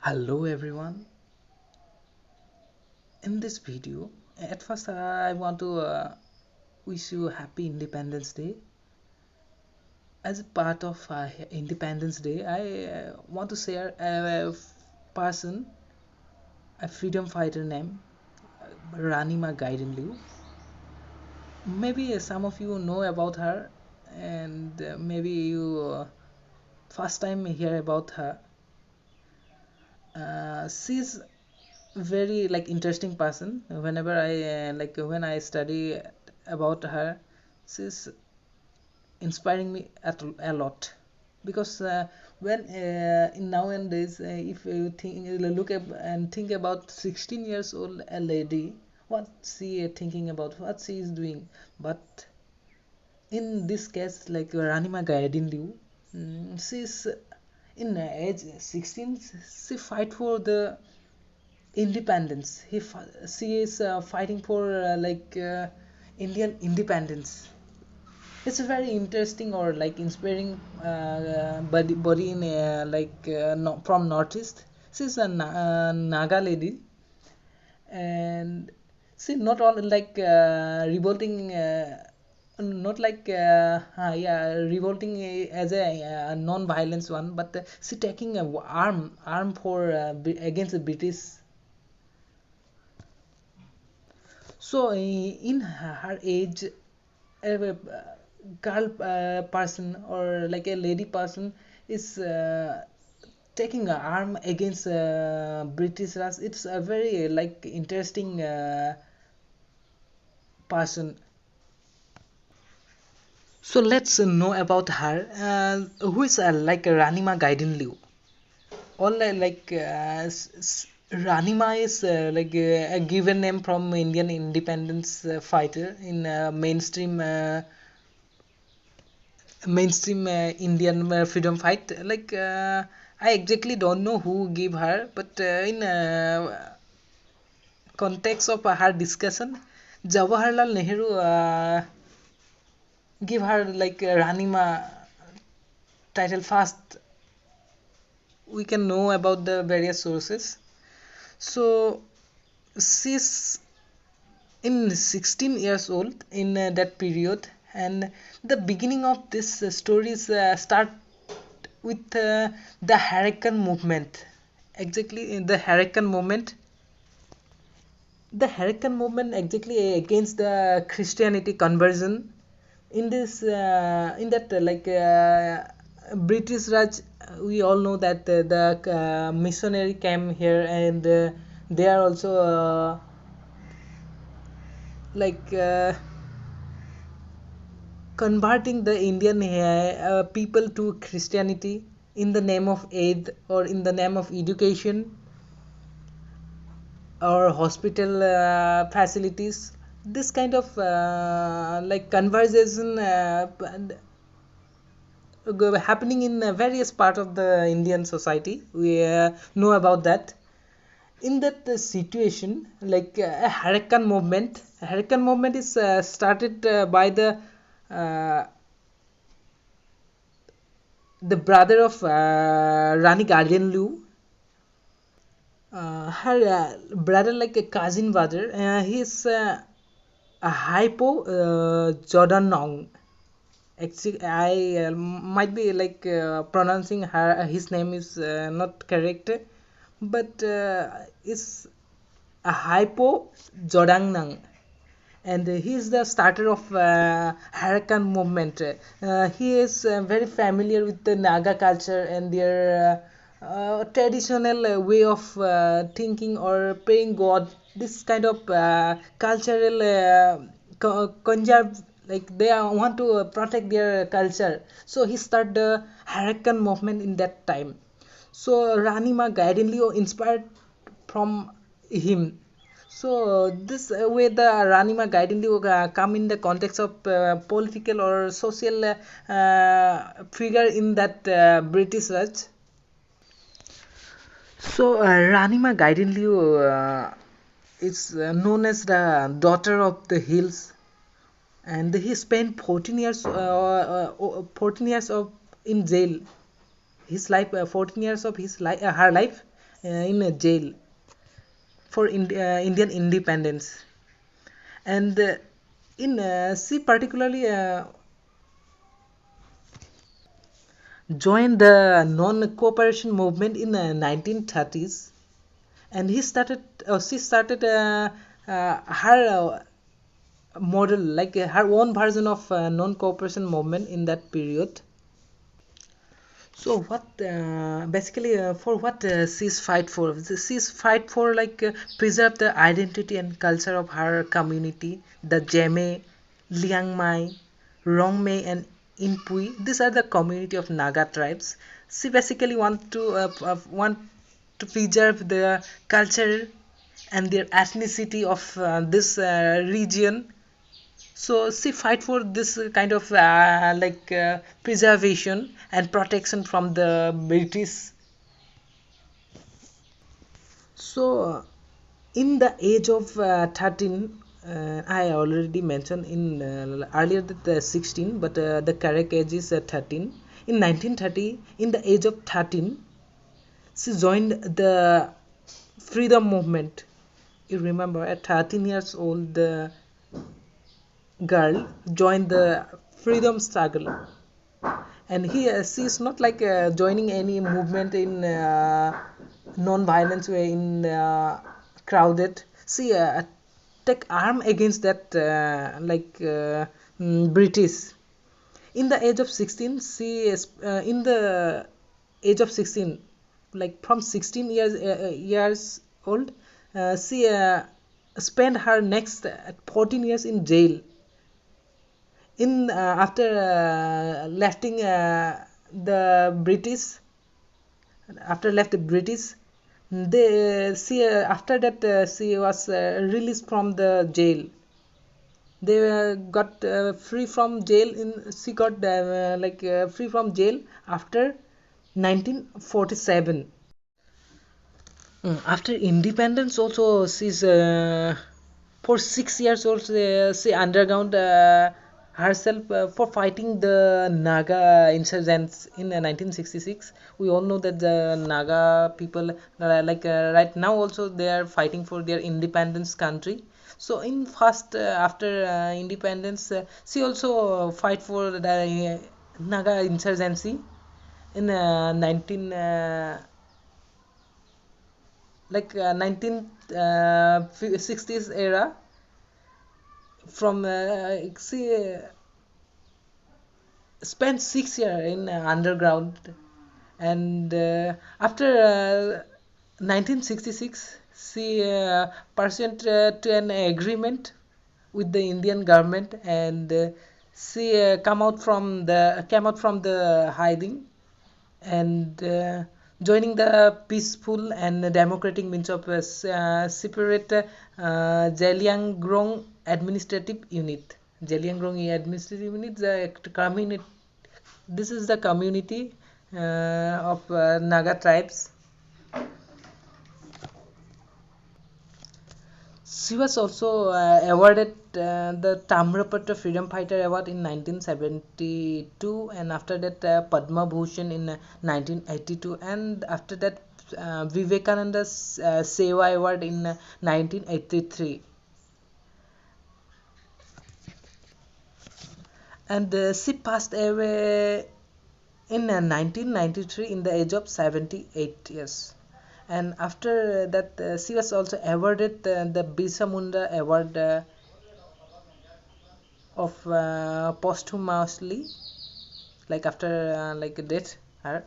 Hello everyone. In this video, at first I want to wish you happy Independence Day. As a part of Independence Day, I want to share person, a freedom fighter named Rani Gaidinliu. Maybe some of you know about her, and maybe you first time hear about her. She's very like interesting person. Whenever I when I study about her, she's inspiring me a lot because when in nowadays if you think look up and think about 16 years old a lady, what she thinking about, what she is doing. But in this case, like Ranima Gaidinliu, she's in age 16, she fight for the independence. She is fighting for Indian independence. It's very interesting or like inspiring body in no, from northeast. She's a Naga lady, and she not all like revolting. Not like yeah, revolting as a non-violence one, but she taking a arm for against the British. So in her age, a girl person or like a lady person is taking an arm against British Raj. It's a very like interesting person. So let's know about her. Who is like Ranima Gaidinliu? All Ranima is a given name from Indian independence fighter in mainstream Indian freedom fight. I exactly don't know who gave her, but in context of her discussion, Jawaharlal Nehru give her like Ranima title first. We can know about the various sources. So she's in 16 years old in that period, and the beginning of this stories start with the Hurricane movement. Exactly in the Hurricane movement, exactly against the Christianity conversion. In this in that British Raj, we all know that the missionary came here, and they are also like converting the Indian people to Christianity in the name of aid or in the name of education or hospital facilities. This kind of like conversation happening in various part of the Indian society. We know about that. In that situation, like a Hurricane movement is started by uh, the brother of Rani Gaidinliu, her brother, like a cousin brother. He's a hypo Jordan Nong. Actually, I might be like pronouncing her his name is not correct, but it's a hypo Jodangnang, and he is the starter of Harakan movement. He is very familiar with the Naga culture and their traditional way of thinking or praying God. This kind of cultural conserve, like they want to protect their culture. So he started the Harakan movement in that time. So Ranima Gaidinliu inspired from him. So this way the Ranima Gaidinliu come in the context of political or social figure in that British Raj. So Ranima Gaidinliu is known as the daughter of the hills, and he spent 14 years 14 years of in jail. His life 14 years of his life her life, in a jail for Indian independence. And in she particularly joined the non-cooperation movement in 1930s, and she started her model, like her own version of non-cooperation movement in that period. So what basically for what she's fight for? She's fight for like preserve the identity and culture of her community, the Jeme, Liang Mai, Rongmei, and Inpui. These are the community of Naga tribes. She basically want to preserve the culture and their ethnicity of this region. So she fight for this kind of preservation and protection from the British. So in the age of 13, I already mentioned in earlier that 16, but the correct age is 13. In 1930, in the age of 13, she joined the freedom movement. You remember, at 13 years old, the girl joined the freedom struggle. And she is not like joining any movement in non-violence way in crowded. She take arm against that British. In the age of 16, she is in the age of 16, like from 16 years old, she spent her next 14 years in jail. In after lefting the British, after left the British, they she after that she was released from the jail. They got free from jail. In she got free from jail after 1947. After independence, also she's for 6 years also she undergone herself for fighting the Naga insurgents in 1966. We all know that the Naga people, right now also they are fighting for their independence country. So in first after independence, she also fight for the Naga insurgency in 1960s era. From she spent 6 years in underground, and after 1966 she pursuant to an agreement with the Indian government, and she came out from the hiding, and joining the peaceful and democratic means of separate Zeliangrong administrative unit. Zeliangrong administrative unit, the community. This is the community of Naga tribes. She was also awarded the Tamrapatra Freedom Fighter Award in 1972, and after that Padma Bhushan in 1982, and after that Vivekananda Seva Award in 1983. And she passed away in 1993 in the age of 78 years. And after that she was also awarded the Birsa Munda Award of posthumously, like after like death her.